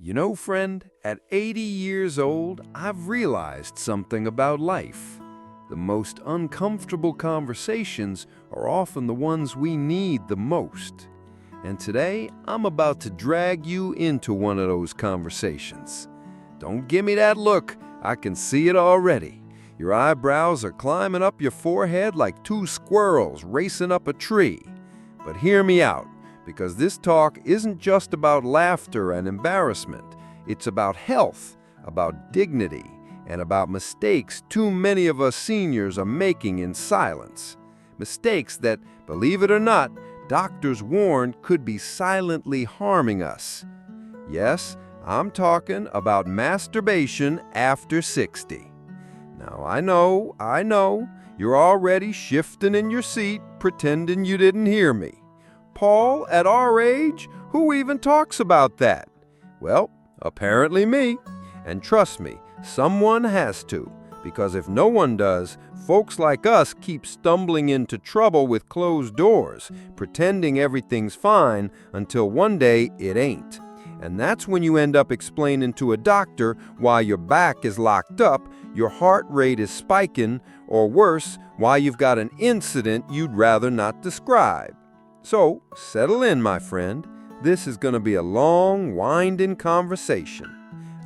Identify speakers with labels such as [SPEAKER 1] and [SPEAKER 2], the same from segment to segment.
[SPEAKER 1] You know, friend, at 80 years old, I've realized something about life. The most uncomfortable conversations are often the ones we need the most. And today, I'm about to drag you into one of those conversations. Don't give me that look. I can see it already. Your eyebrows are climbing up your forehead like two squirrels racing up a tree. But hear me out, because this talk isn't just about laughter and embarrassment. It's about health, about dignity, and about mistakes too many of us seniors are making in silence. Mistakes that, believe it or not, doctors warn could be silently harming us. Yes, I'm talking about masturbation after 60. Now, I know, you're already shifting in your seat, pretending you didn't hear me. Paul, at our age, who even talks about that? Well, apparently me. And trust me, someone has to, because if no one does, folks like us keep stumbling into trouble with closed doors, pretending everything's fine until one day it ain't. And that's when you end up explaining to a doctor why your back is locked up, your heart rate is spiking, or worse, why you've got an incident you'd rather not describe. So, settle in, my friend. This is going to be a long, winding conversation.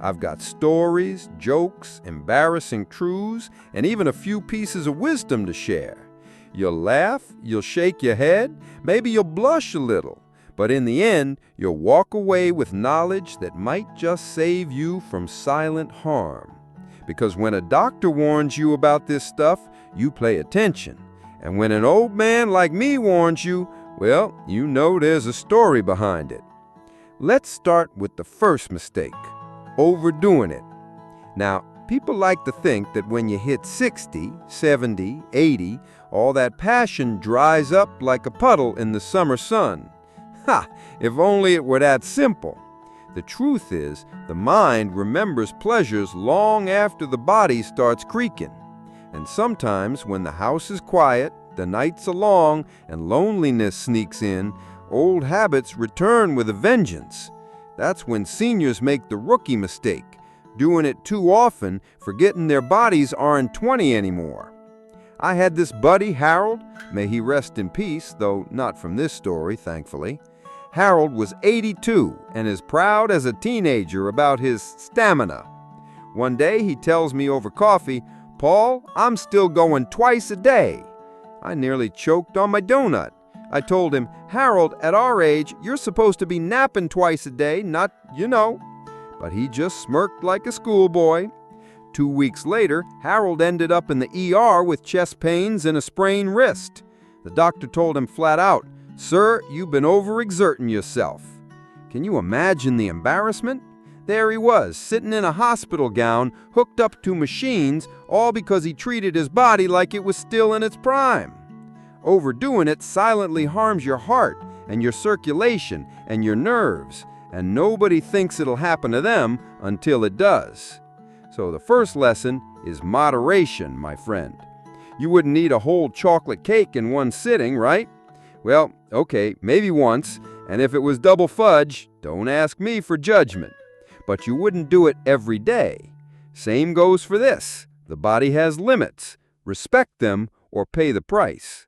[SPEAKER 1] I've got stories, jokes, embarrassing truths, and even a few pieces of wisdom to share. You'll laugh, you'll shake your head, maybe you'll blush a little, but in the end, you'll walk away with knowledge that might just save you from silent harm. Because when a doctor warns you about this stuff, you pay attention. And when an old man like me warns you, well, you know there's a story behind it. Let's start with the first mistake, overdoing it. Now, people like to think that when you hit 60, 70, 80, all that passion dries up like a puddle in the summer sun. Ha! If only it were that simple. The truth is, the mind remembers pleasures long after the body starts creaking. And sometimes when the house is quiet, the nights are long, and loneliness sneaks in, old habits return with a vengeance. That's when seniors make the rookie mistake, doing it too often, forgetting their bodies aren't 20 anymore. I had this buddy, Harold, may he rest in peace, though not from this story, thankfully. Harold was 82 and as proud as a teenager about his stamina. One day he tells me over coffee, "Paul, I'm still going twice a day." I nearly choked on my donut. I told him, "Harold, at our age, you're supposed to be napping twice a day, not, But he just smirked like a schoolboy. 2 weeks later, Harold ended up in the ER with chest pains and a sprained wrist. The doctor told him flat out, "Sir, you've been overexerting yourself." Can you imagine the embarrassment? There he was, sitting in a hospital gown, hooked up to machines, all because he treated his body like it was still in its prime. Overdoing it silently harms your heart and your circulation and your nerves, and nobody thinks it'll happen to them until it does. So the first lesson is moderation, my friend. You wouldn't eat a whole chocolate cake in one sitting, right? Well, okay, maybe once, and if it was double fudge, don't ask me for judgment. But you wouldn't do it every day. Same goes for this. The body has limits. Respect them or pay the price.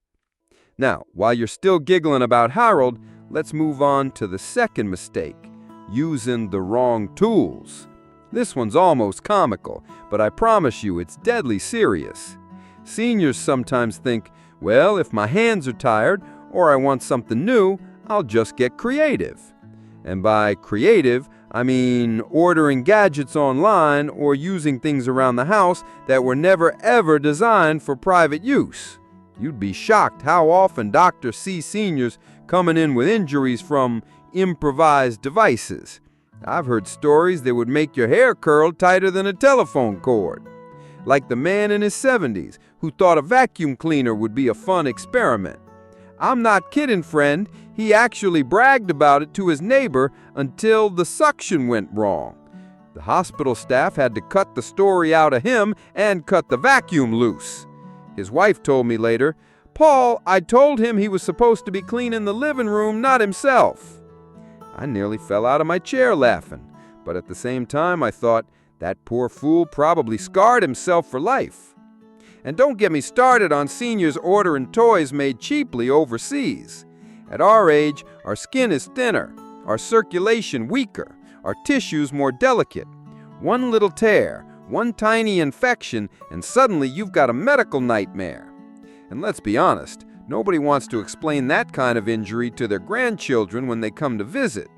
[SPEAKER 1] Now, while you're still giggling about Harold, let's move on to the second mistake, using the wrong tools. This one's almost comical, but I promise you it's deadly serious. Seniors sometimes think, well, if my hands are tired or I want something new, I'll just get creative. And by creative, I mean ordering gadgets online or using things around the house that were never ever designed for private use. You'd be shocked how often doctors see seniors coming in with injuries from improvised devices. I've heard stories that would make your hair curl tighter than a telephone cord. Like the man in his 70s who thought a vacuum cleaner would be a fun experiment. I'm not kidding, friend. He actually bragged about it to his neighbor until the suction went wrong. The hospital staff had to cut the story out of him and cut the vacuum loose. His wife told me later, "Paul, I told him he was supposed to be cleaning the living room, not himself." I nearly fell out of my chair laughing, But at the same time, I thought, that poor fool probably scarred himself for life. And don't get me started on seniors ordering toys made cheaply overseas. At our age, our skin is thinner, our circulation weaker, our tissues more delicate. One little tear, one tiny infection, and suddenly you've got a medical nightmare. And let's be honest, nobody wants to explain that kind of injury to their grandchildren when they come to visit.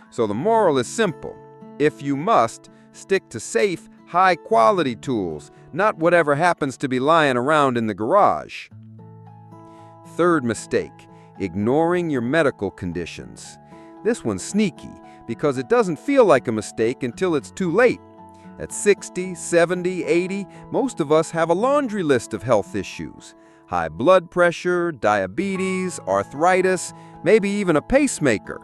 [SPEAKER 1] So the moral is simple. If you must, stick to safe, high-quality tools, not whatever happens to be lying around in the garage. Third mistake, ignoring your medical conditions. This one's sneaky because it doesn't feel like a mistake until it's too late. At 60, 70, 80, most of us have a laundry list of health issues. High blood pressure, diabetes, arthritis, maybe even a pacemaker.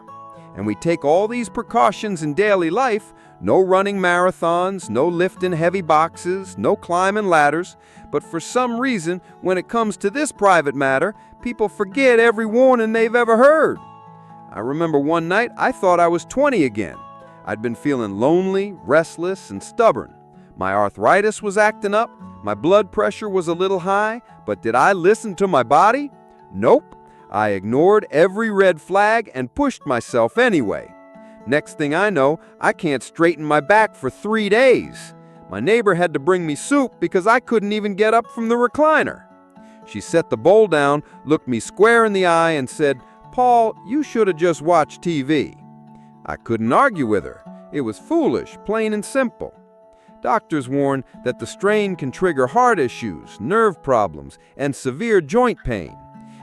[SPEAKER 1] And we take all these precautions in daily life, no running marathons, no lifting heavy boxes, no climbing ladders, but for some reason, when it comes to this private matter, people forget every warning they've ever heard. I remember one night I thought I was 20 again. I'd been feeling lonely, restless, and stubborn. My arthritis was acting up, my blood pressure was a little high, but did I listen to my body? Nope. I ignored every red flag and pushed myself anyway. Next thing I know, I can't straighten my back for 3 days. My neighbor had to bring me soup because I couldn't even get up from the recliner. She set the bowl down, looked me square in the eye, and said, "Paul, you should have just watched TV." I couldn't argue with her. It was foolish, plain and simple. Doctors warn that the strain can trigger heart issues, nerve problems, and severe joint pain.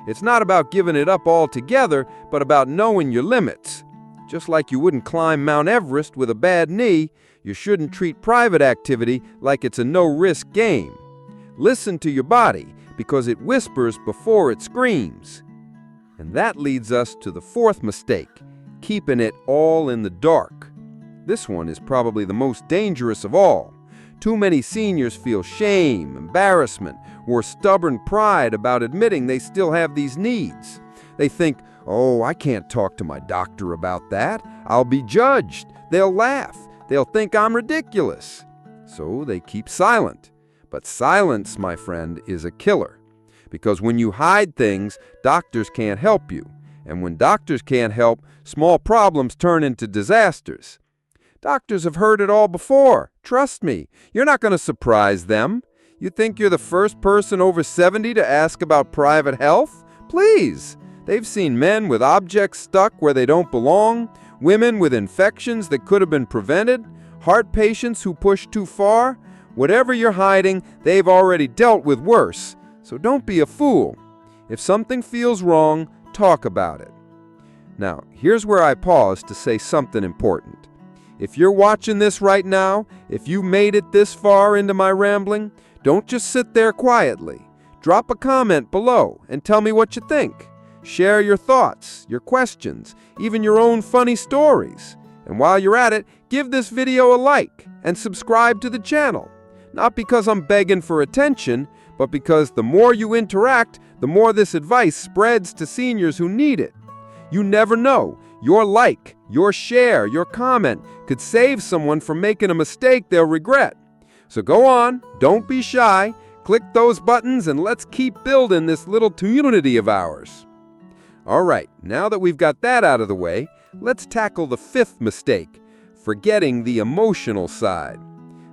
[SPEAKER 1] It's not about giving it up altogether, but about knowing your limits. Just like you wouldn't climb Mount Everest with a bad knee, you shouldn't treat private activity like it's a no-risk game. Listen to your body, because it whispers before it screams. And that leads us to the fourth mistake, keeping it all in the dark. This one is probably the most dangerous of all. Too many seniors feel shame, embarrassment, or stubborn pride about admitting they still have these needs. They think, "Oh, I can't talk to my doctor about that. I'll be judged. They'll laugh. They'll think I'm ridiculous." So they keep silent. But silence, my friend, is a killer. Because when you hide things, doctors can't help you. And when doctors can't help, small problems turn into disasters. Doctors have heard it all before. Trust me, you're not going to surprise them. You think you're the first person over 70 to ask about private health? Please. They've seen men with objects stuck where they don't belong, women with infections that could have been prevented, heart patients who push too far. Whatever you're hiding, they've already dealt with worse. So don't be a fool. If something feels wrong, talk about it. Now, here's where I pause to say something important. If you're watching this right now, if you made it this far into my rambling, don't just sit there quietly. Drop a comment below and tell me what you think. Share your thoughts, your questions, even your own funny stories. And while you're at it, give this video a like and subscribe to the channel. Not because I'm begging for attention, but because the more you interact, the more this advice spreads to seniors who need it. You never know. Your like, your share, your comment could save someone from making a mistake they'll regret. So go on, don't be shy, click those buttons and let's keep building this little community of ours. All right, now that we've got that out of the way, let's tackle the fifth mistake, forgetting the emotional side.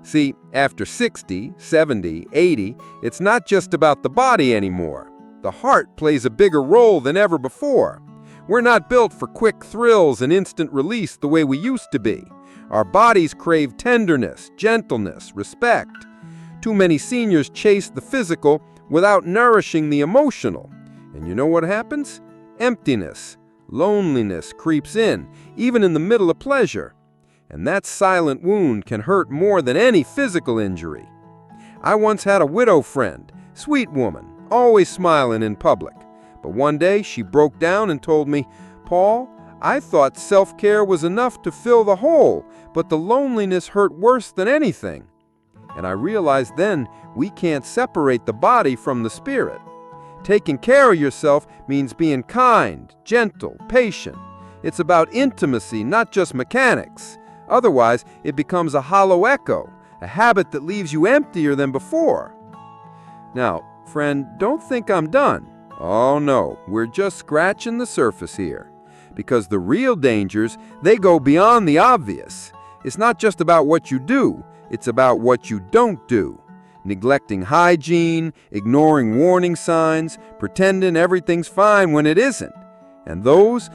[SPEAKER 1] See, after 60, 70, 80, it's not just about the body anymore. The heart plays a bigger role than ever before. We're not built for quick thrills and instant release the way we used to be. Our bodies crave tenderness, gentleness, respect. Too many seniors chase the physical without nourishing the emotional. And you know what happens? Emptiness, loneliness creeps in, even in the middle of pleasure. And that silent wound can hurt more than any physical injury. I once had a widow friend, sweet woman, always smiling in public. But one day she broke down and told me, "Paul, I thought self-care was enough to fill the hole, but the loneliness hurt worse than anything." And I realized then we can't separate the body from the spirit. Taking care of yourself means being kind, gentle, patient. It's about intimacy, not just mechanics. Otherwise, it becomes a hollow echo, a habit that leaves you emptier than before. Now, friend, don't think I'm done. Oh no, we're just scratching the surface here. Because the real dangers, they go beyond the obvious. It's not just about what you do, it's about what you don't do. Neglecting hygiene, ignoring warning signs, pretending everything's fine when it isn't. And those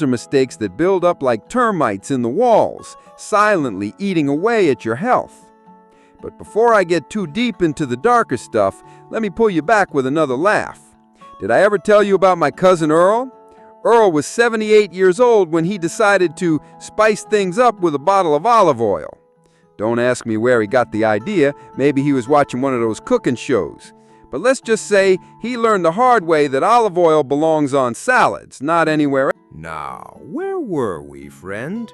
[SPEAKER 1] are mistakes that build up like termites in the walls, silently eating away at your health. But before I get too deep into the darker stuff, let me pull you back with another laugh. Did I ever tell you about my cousin Earl? Earl was 78 years old when he decided to spice things up with a bottle of olive oil. Don't ask me where he got the idea. Maybe he was watching one of those cooking shows. But let's just say he learned the hard way that olive oil belongs on salads, not anywhere else.
[SPEAKER 2] Now, where were we, friend?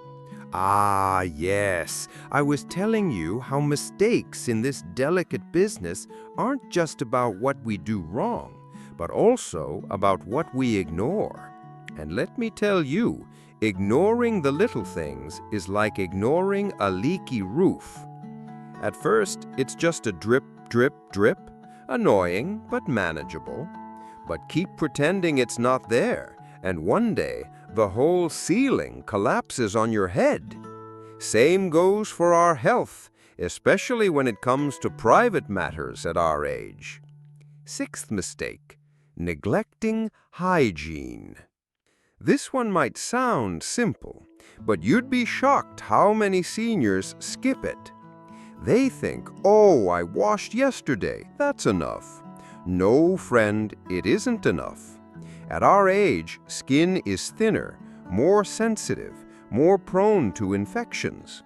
[SPEAKER 2] Ah, yes, I was telling you how mistakes in this delicate business aren't just about what we do wrong, but also about what we ignore. And let me tell you, ignoring the little things is like ignoring a leaky roof. At first, it's just a drip, drip, drip, annoying but manageable. But keep pretending it's not there, and one day, the whole ceiling collapses on your head. Same goes for our health, especially when it comes to private matters at our age. Sixth mistake, neglecting hygiene. This one might sound simple, but you'd be shocked how many seniors skip it. They think, oh, I washed yesterday, that's enough. No, friend, it isn't enough. At our age, skin is thinner, more sensitive, more prone to infections.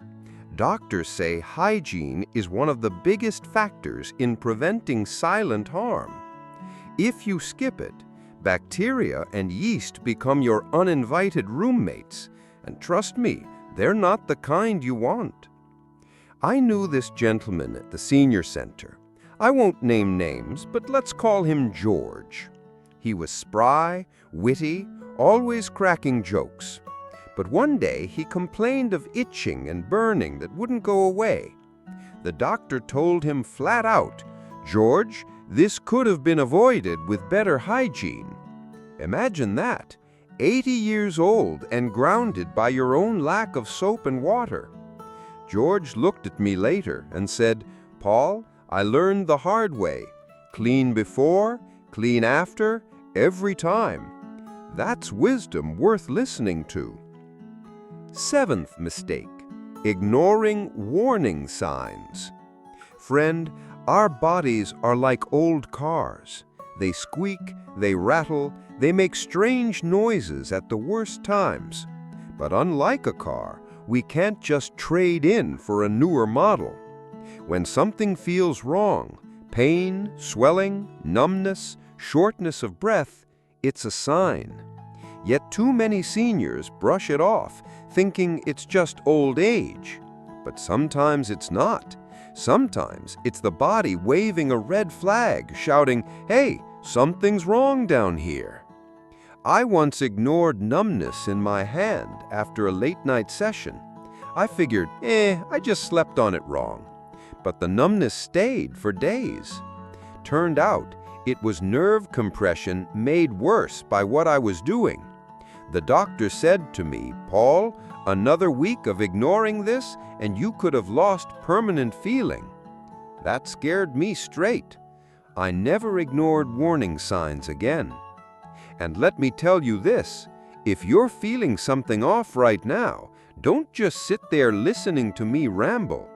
[SPEAKER 2] Doctors say hygiene is one of the biggest factors in preventing silent harm. If you skip it, bacteria and yeast become your uninvited roommates, and trust me, they're not the kind you want. I knew this gentleman at the senior center. I won't name names, but let's call him George. He was spry, witty, always cracking jokes. But one day he complained of itching and burning that wouldn't go away. The doctor told him flat out, "George, this could have been avoided with better hygiene." Imagine that, 80 years old and grounded by your own lack of soap and water. George looked at me later and said, "Paul, I learned the hard way. Clean before, clean after, every time." That's wisdom worth listening to. Seventh mistake, ignoring warning signs. Friend, our bodies are like old cars. They squeak, they rattle, they make strange noises at the worst times. But unlike a car, we can't just trade in for a newer model. When something feels wrong, pain, swelling, numbness, shortness of breath, it's a sign. Yet too many seniors brush it off, thinking it's just old age. But sometimes it's not. Sometimes it's the body waving a red flag, shouting, "Hey, something's wrong down here." I once ignored numbness in my hand after a late-night session. I figured, I just slept on it wrong. But the numbness stayed for days. Turned out, it was nerve compression made worse by what I was doing. The doctor said to me, "Paul, another week of ignoring this and you could have lost permanent feeling." That scared me straight. I never ignored warning signs again. And let me tell you this, if you're feeling something off right now, don't just sit there listening to me ramble.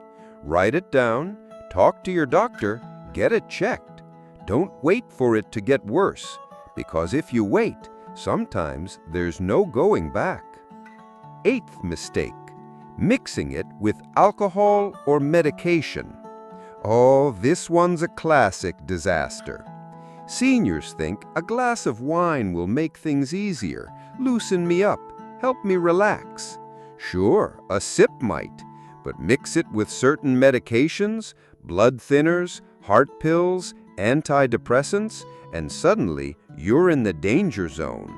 [SPEAKER 2] Write it down, talk to your doctor, get it checked. Don't wait for it to get worse, because if you wait, sometimes there's no going back. Eighth mistake, mixing it with alcohol or medication. Oh, this one's a classic disaster. Seniors think a glass of wine will make things easier, loosen me up, help me relax. Sure, a sip might, but mix it with certain medications, blood thinners, heart pills, antidepressants, and suddenly you're in the danger zone.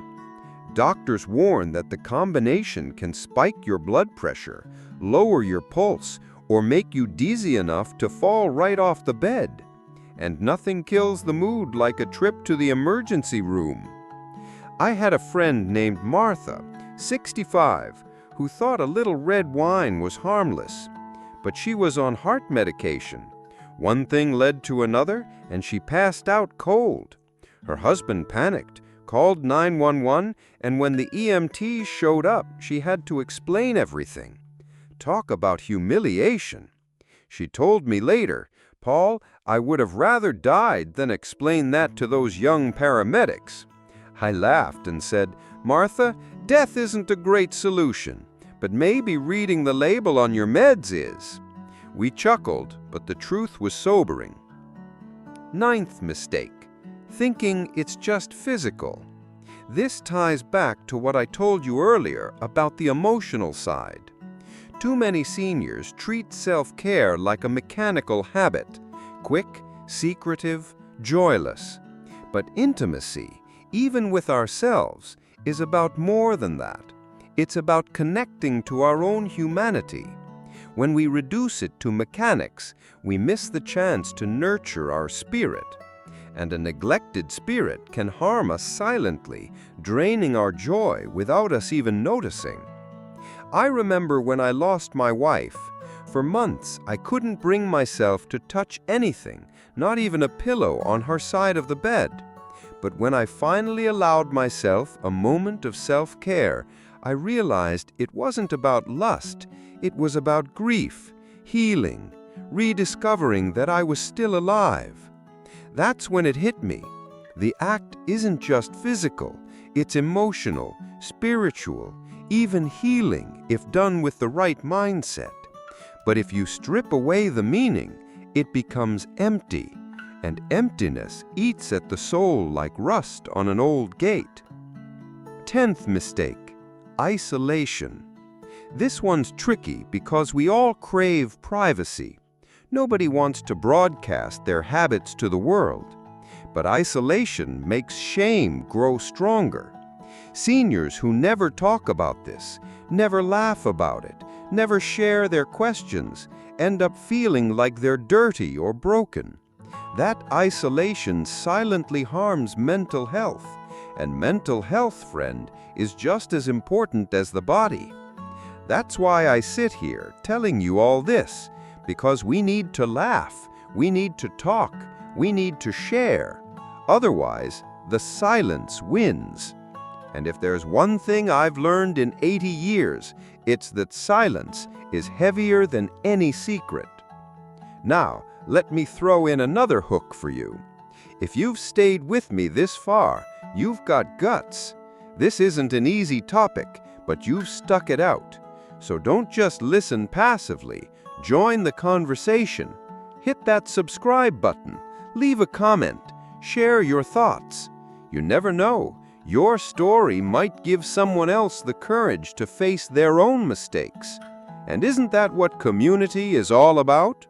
[SPEAKER 2] Doctors warn that the combination can spike your blood pressure,
[SPEAKER 1] lower your pulse, or make you dizzy enough to fall right off the bed. And nothing kills the mood like a trip to the emergency room. I had a friend named Martha, 65, who thought a little red wine was harmless. But she was on heart medication. One thing led to another, and she passed out cold. Her husband panicked, called 911, and when the EMTs showed up, she had to explain everything. Talk about humiliation. She told me later, "Paul, I would have rather died than explain that to those young paramedics." I laughed and said, "Martha, death isn't a great solution, but maybe reading the label on your meds is." We chuckled, but the truth was sobering. Ninth mistake, thinking it's just physical. This ties back to what I told you earlier about the emotional side. Too many seniors treat self-care like a mechanical habit, quick, secretive, joyless. But intimacy, even with ourselves, is about more than that. It's about connecting to our own humanity. When we reduce it to mechanics, we miss the chance to nurture our spirit. And a neglected spirit can harm us silently, draining our joy without us even noticing. I remember when I lost my wife. For months, I couldn't bring myself to touch anything, not even a pillow on her side of the bed. But when I finally allowed myself a moment of self-care, I realized it wasn't about lust, it was about grief, healing, rediscovering that I was still alive. That's when it hit me. The act isn't just physical, it's emotional, spiritual, even healing if done with the right mindset. But if you strip away the meaning, it becomes empty, and emptiness eats at the soul like rust on an old gate. 10th mistake, isolation. This one's tricky because we all crave privacy. Nobody wants to broadcast their habits to the world. But isolation makes shame grow stronger. Seniors who never talk about this, never laugh about it, never share their questions, end up feeling like they're dirty or broken. That isolation silently harms mental health, and mental health, friend, is just as important as the body. That's why I sit here telling you all this, because we need to laugh, we need to talk, we need to share. Otherwise, the silence wins. And if there's one thing I've learned in 80 years, it's that silence is heavier than any secret. Now, let me throw in another hook for you. If you've stayed with me this far, you've got guts. This isn't an easy topic, but you've stuck it out. So don't just listen passively. Join the conversation. Hit that subscribe button. Leave a comment. Share your thoughts. You never know. Your story might give someone else the courage to face their own mistakes. And isn't that what community is all about?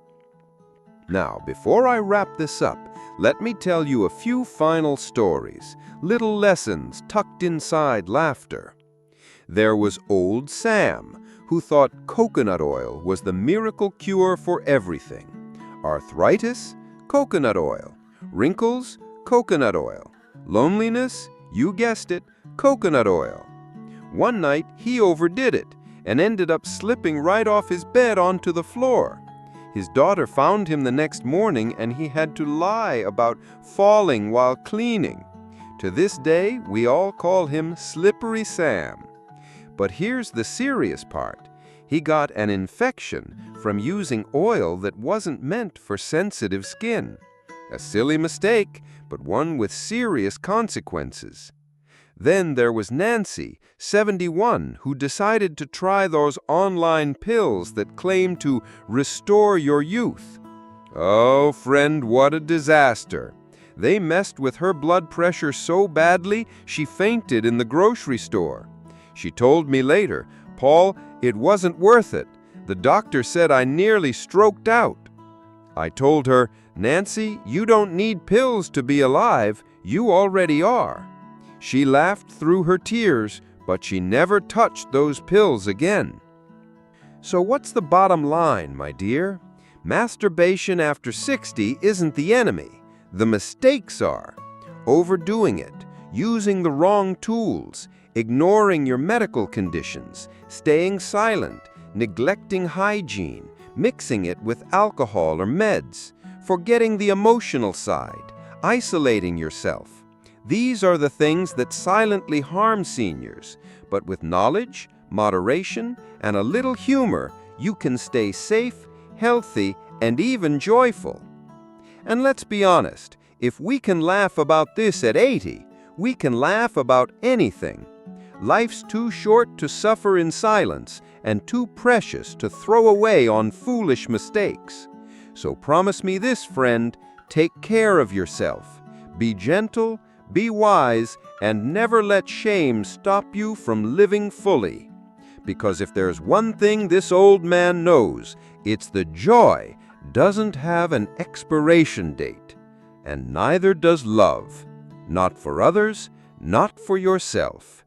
[SPEAKER 1] Now, before I wrap this up, let me tell you a few final stories, little lessons tucked inside laughter. There was old Sam, who thought coconut oil was the miracle cure for everything. Arthritis? Coconut oil. Wrinkles? Coconut oil. Loneliness? You guessed it, coconut oil. One night, he overdid it and ended up slipping right off his bed onto the floor. His daughter found him the next morning and he had to lie about falling while cleaning. To this day, we all call him Slippery Sam. But here's the serious part. He got an infection from using oil that wasn't meant for sensitive skin. A silly mistake, but one with serious consequences. Then there was Nancy, 71, who decided to try those online pills that claim to restore your youth. Oh, friend, what a disaster. They messed with her blood pressure so badly, she fainted in the grocery store. She told me later, "Paul, it wasn't worth it. The doctor said I nearly stroked out." I told her, "Nancy, you don't need pills to be alive. You already are." She laughed through her tears, but she never touched those pills again.
[SPEAKER 2] So what's the bottom line, my dear? Masturbation after 60 isn't the enemy. The mistakes are. Overdoing it, using the wrong tools, ignoring your medical conditions, staying silent, neglecting hygiene, mixing it with alcohol or meds, forgetting the emotional side, isolating yourself. These are the things that silently harm seniors, but with knowledge, moderation, and a little humor, you can stay safe, healthy, and even joyful. And let's be honest, if we can laugh about this at 80, we can laugh about anything. Life's too short to suffer in silence and too precious to throw away on foolish mistakes. So promise me this, friend, take care of yourself. Be gentle, be wise, and never let shame stop you from living fully. Because if there's one thing this old man knows, it's the joy doesn't have an expiration date. And neither does love. Not for others, not for yourself.